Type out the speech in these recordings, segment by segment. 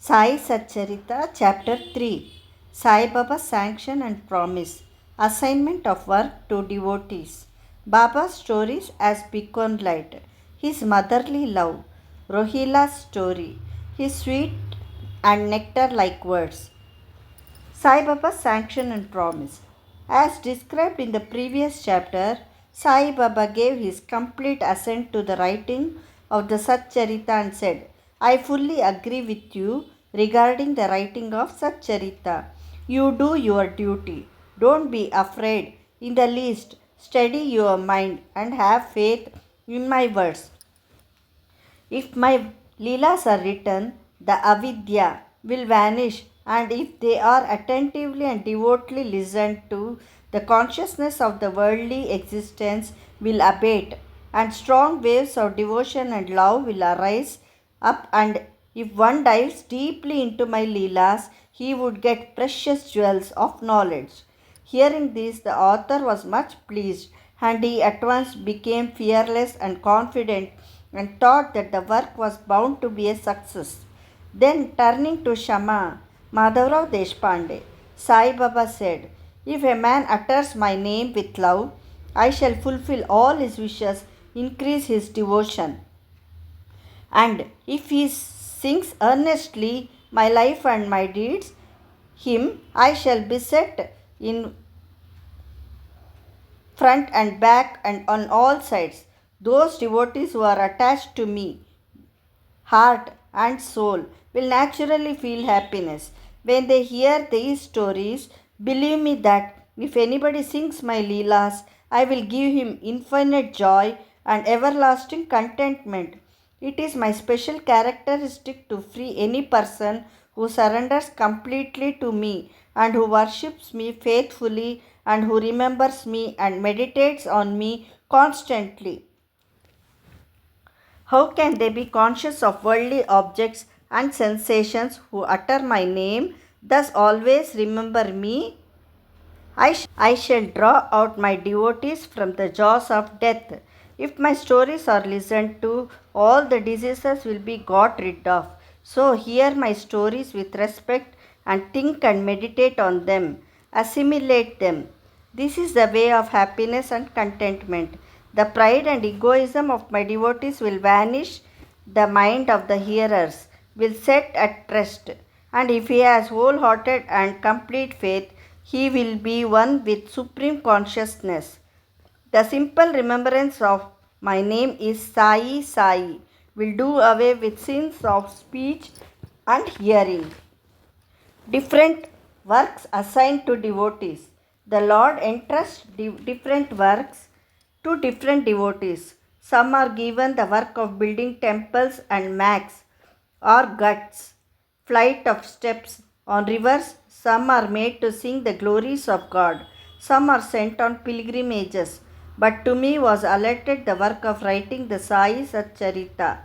Sai Satcharitha, Chapter 3, Saibaba Sanction and Promise, Assignment of Work to Devotees. Baba's stories as beacon light, his motherly love, Rohila's story, his sweet and nectar like words. Sai Baba's sanction and promise. As described in the previous chapter, Sai Baba gave his complete assent to the writing of the Satcharitha and said, I fully agree with you regarding the writing of Satcharitha. You do your duty. Don't be afraid in the least. Steady your mind and have faith in my words. If my Leelas are written, the avidya will vanish, and if they are attentively and devotedly listened to, the consciousness of the worldly existence will abate, and strong waves of devotion and love will arise up. And if one dives deeply into my Leelas, he would get precious jewels of knowledge. Hearing this, the author was much pleased, and he at once became fearless and confident and thought that the work was bound to be a success. Then, turning to Shama, Madhavrao Deshpande, Sai Baba said, If a man utters my name with love, I shall fulfill all his wishes, increase his devotion. And if he sings earnestly my life and my deeds, him I shall beset in front and back and on all sides. Those devotees who are attached to me, heart and soul, will naturally feel happiness. When they hear these stories, believe me that if anybody sings my Leelas, I will give him infinite joy and everlasting contentment. It is my special characteristic to free any person who surrenders completely to me and who worships me faithfully and who remembers me and meditates on me constantly. How can they be conscious of worldly objects and sensations who utter my name, thus always remember me? I shall draw out my devotees from the jaws of death. If my stories are listened to, all the diseases will be got rid of. So hear my stories with respect and think and meditate on them. Assimilate them. This is the way of happiness and contentment. The pride and egoism of my devotees will vanish. The mind of the hearers will set at rest. And if he has wholehearted and complete faith, he will be one with supreme consciousness. The simple remembrance of my name is Sai Sai will do away with sins of speech and hearing. Different works assigned to devotees. The Lord entrusts different works to different devotees. Some are given the work of building temples and mats or guts, flight of steps on rivers. Some are made to sing the glories of God. Some are sent on pilgrimages. But to me was allotted the work of writing the Sai Satcharitha.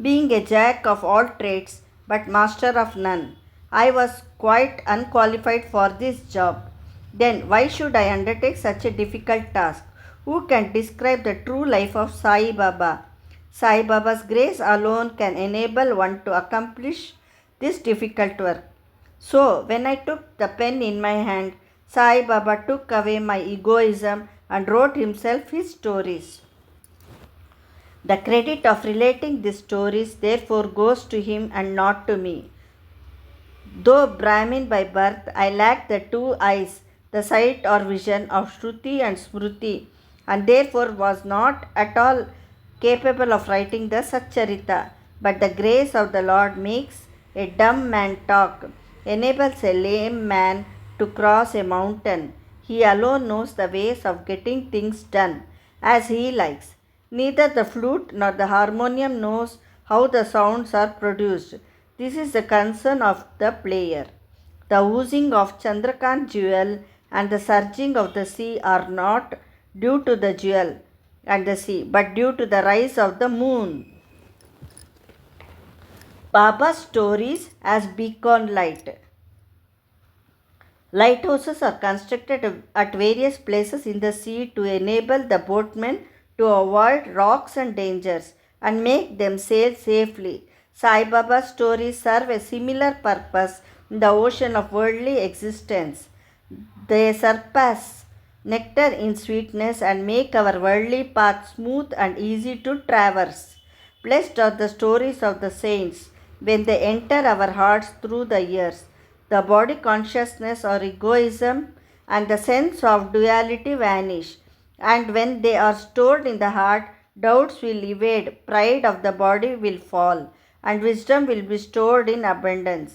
Being a jack of all trades, but master of none, I was quite unqualified for this job. Then why should I undertake such a difficult task? Who can describe the true life of Sai Baba? Sai Baba's grace alone can enable one to accomplish this difficult work. So, when I took the pen in my hand, Sai Baba took away my egoism and wrote himself his stories. The credit of relating these stories therefore goes to him and not to me. Though Brahmin by birth, I lacked the two eyes, the sight or vision of Shruti and Smruti, and therefore was not at all capable of writing the Satcharitha. But the grace of the Lord makes a dumb man talk, enables a lame man to cross a mountain. He alone knows the ways of getting things done as he likes. Neither the flute nor the harmonium knows how the sounds are produced. This is the concern of the player. The oozing of Chandrakant jewel and the surging of the sea are not due to the jewel and the sea, but due to the rise of the moon. Baba's stories as beacon light. Lighthouses are constructed at various places in the sea to enable the boatmen to avoid rocks and dangers and make them sail safely. Sai Baba's stories serve a similar purpose in the ocean of worldly existence. They surpass nectar in sweetness and make our worldly path smooth and easy to traverse. Blessed are the stories of the saints when they enter our hearts through the years. The body consciousness or egoism and the sense of duality vanish, and when they are stored in the heart, doubts will evade, pride of the body will fall, and wisdom will be stored in abundance.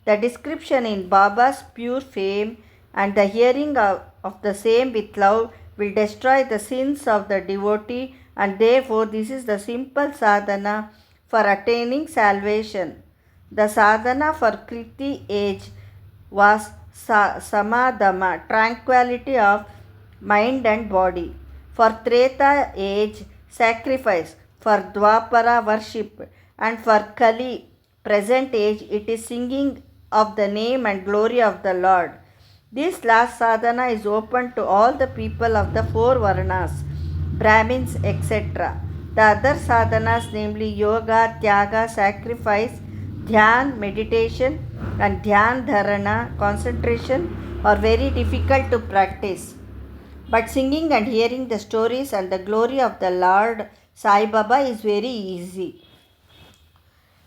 The description in Baba's pure fame and the hearing of the same with love will destroy the sins of the devotee, and therefore this is the simple sadhana for attaining salvation. The sadhana for Kriti age was samadhama, tranquility of mind and body. For Treta age, sacrifice. For Dwapara, worship. And for Kali, present age, it is singing of the name and glory of the Lord. This last sadhana is open to all the people of the four Varnas, Brahmins, etc. The other sadhanas, namely yoga, tyaga, sacrifice, dhyan, meditation, and dhyan dharana, concentration, are very difficult to practice. But singing and hearing the stories and the glory of the Lord Sai Baba is very easy.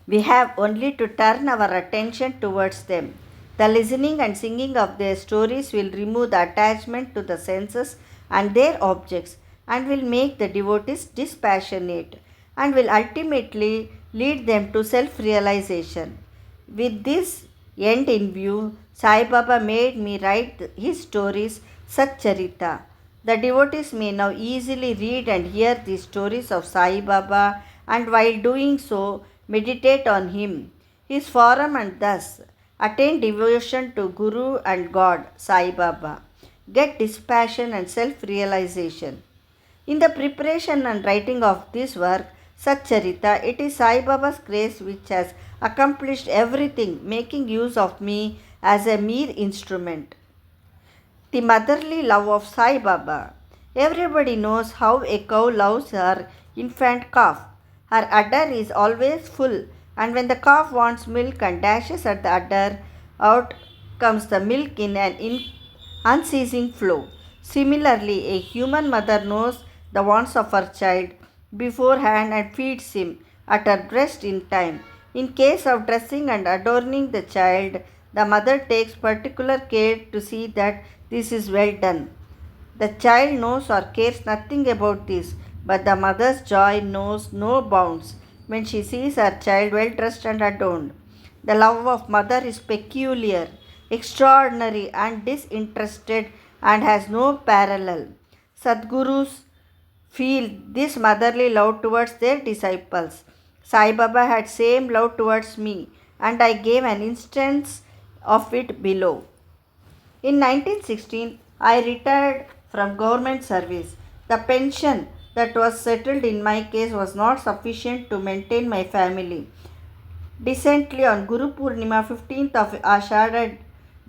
We have only to turn our attention towards them. The listening and singing of their stories will remove the attachment to the senses and their objects, and will make the devotees dispassionate, and will ultimately lead them to self realization. With this end in view, Sai Baba made me write his stories satcharitha. The devotees may now easily read and hear the stories of Sai Baba, and while doing so, meditate on him, his form, and thus attain devotion to Guru and God, Sai Baba. Get dispassion and self realization. In the preparation and writing of this work, Satcharitha, it is Sai Baba's grace which has accomplished everything, making use of me as a mere instrument. The motherly love of Sai Baba. Everybody knows how a cow loves her infant calf. Her udder is always full, and when the calf wants milk and dashes at the udder, out comes the milk in an unceasing flow. Similarly, a human mother knows the wants of her child beforehand and feeds him at her breast in time. In case of dressing and adorning the child, the mother takes particular care to see that this is well done. The child knows or cares nothing about this, but the mother's joy knows no bounds when she sees her child well dressed and adorned. The love of mother is peculiar, extraordinary, and disinterested, and has no parallel. Sadgurus feel this motherly love towards their disciples. Sai Baba had same love towards me, and I gave an instance of it below. In 1916, I retired from government service. The pension that was settled in my case was not sufficient to maintain my family. Decently on Guru Purnima, 15th of Ashada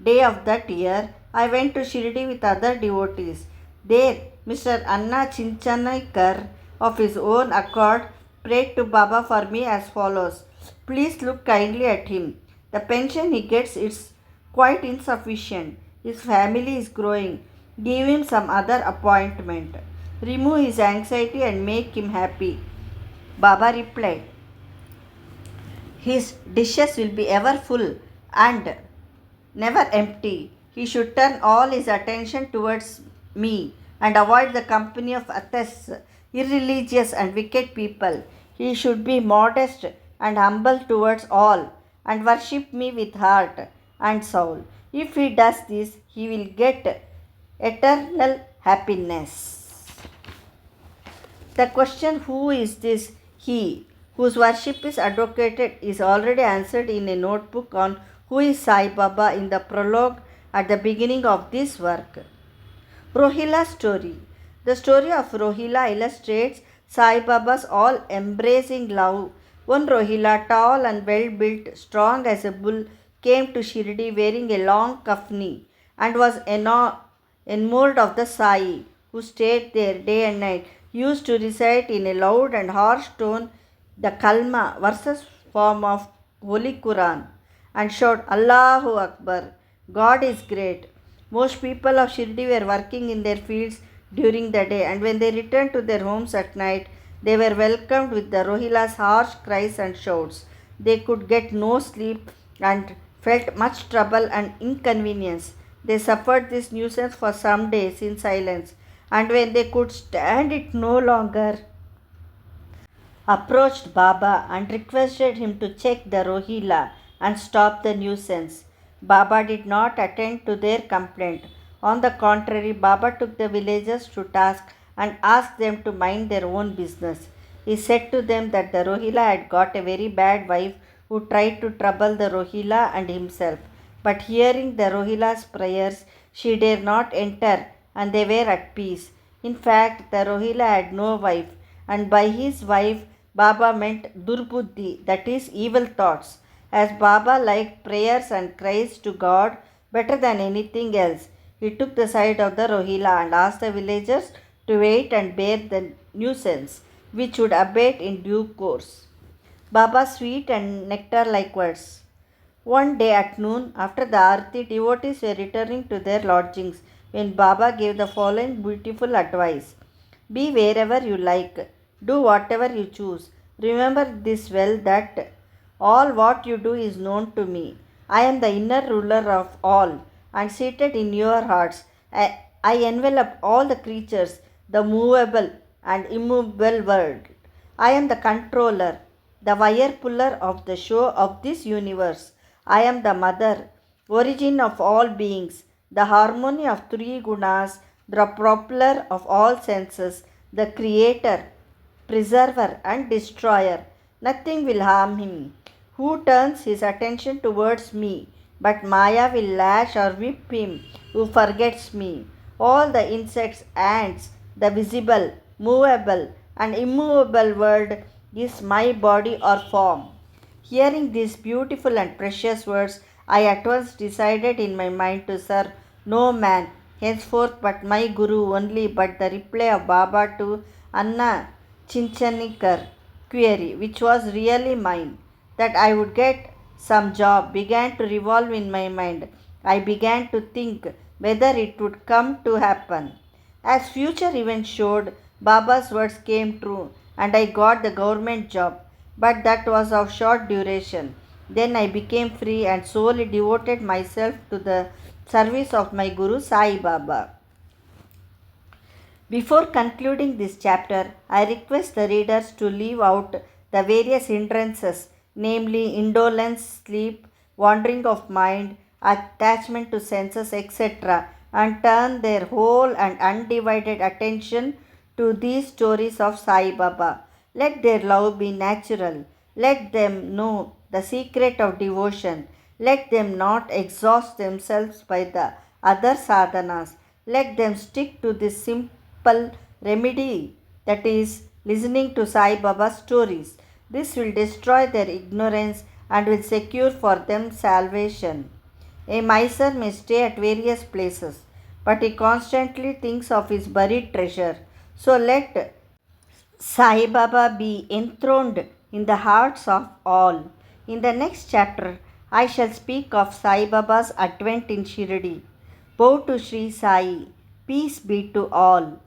day of that year, I went to Shirdi with other devotees. There, Mr. Anna Chinchanaikar, of his own accord, prayed to Baba for me as follows. Please look kindly at him. The pension he gets is quite insufficient. His family is growing. Give him some other appointment. Remove his anxiety and make him happy. Baba replied, his dishes will be ever full and never empty. He should turn all his attention towards me and avoid the company of atheists, irreligious, and wicked people. He should be modest and humble towards all and worship me with heart and soul. If he does this, he will get eternal happiness. The question, who is this he whose worship is advocated, is already answered in a notebook on who is Sai Baba in the prologue at the beginning of this work. Rohila's story. The story of Rohila illustrates Sai Baba's all-embracing love. One Rohila, tall and well-built, strong as a bull, came to Shirdi wearing a long kafni and was enamoured of the Sai, who stayed there day and night, used to recite in a loud and harsh tone the Kalma verses form of Holy Quran and shout Allahu Akbar. God is great. Most people of Shirdi were working in their fields during the day, and when they returned to their homes at night, they were welcomed with the Rohila's harsh cries and shouts. They could get no sleep and felt much trouble and inconvenience. They suffered this nuisance for some days in silence, and when they could stand it no longer, approached Baba and requested him to check the Rohila and stop the nuisance. Baba did not attend to their complaint. On the contrary, Baba took the villagers to task and asked them to mind their own business. He said to them that the Rohila had got a very bad wife who tried to trouble the Rohila and himself. But hearing the Rohila's prayers, she dare not enter, and they were at peace. In fact, the Rohila had no wife, and by his wife Baba meant durbuddhi, that is, evil thoughts. As Baba liked prayers and cries to God better than anything else, he took the side of the Rohila and asked the villagers to wait and bear the nuisance, which would abate in due course. Baba's sweet and nectar like words. One day at noon, after the Aarti, devotees were returning to their lodgings when Baba gave the following beautiful advice: be wherever you like, do whatever you choose. Remember this well, that all what you do is known to me. I am the inner ruler of all, and seated in your hearts, I envelop all the creatures, the movable and immovable world. I am the controller, the wire puller of the show of this universe. I am the mother, origin of all beings, the harmony of three gunas, the propeller of all senses, the creator, preserver, and destroyer. Nothing will harm him who turns his attention towards me, but Maya will lash or whip him who forgets me. All the insects, ants, the visible, movable, and immovable world is my body or form. Hearing these beautiful and precious words, I at once decided in my mind to serve no man henceforth but my Guru only. But the reply of Baba to Anna Chinchanikar query, which was really mine, that I would get some job, began to revolve in my mind. I began to think whether it would come to happen. As future events showed, Baba's words came true, and I got the government job, but that was of short duration. Then I became free and solely devoted myself to the service of my Guru Sai Baba. Before concluding this chapter, I request the readers to leave out the various hindrances, namely indolence, sleep, wandering of mind, attachment to senses, etc., and turn their whole and undivided attention to these stories of Sai Baba. Let their love be natural. Let them know the secret of devotion. Let them not exhaust themselves by the other sadhanas. Let them stick to this simple remedy, that is, listening to Sai Baba's stories. This will destroy their ignorance and will secure for them salvation. A miser may stay at various places, but he constantly thinks of his buried treasure. So let Sai Baba be enthroned in the hearts of all. In the next chapter, I shall speak of Sai Baba's advent in Shirdi. Bow to Sri Sai. Peace be to all.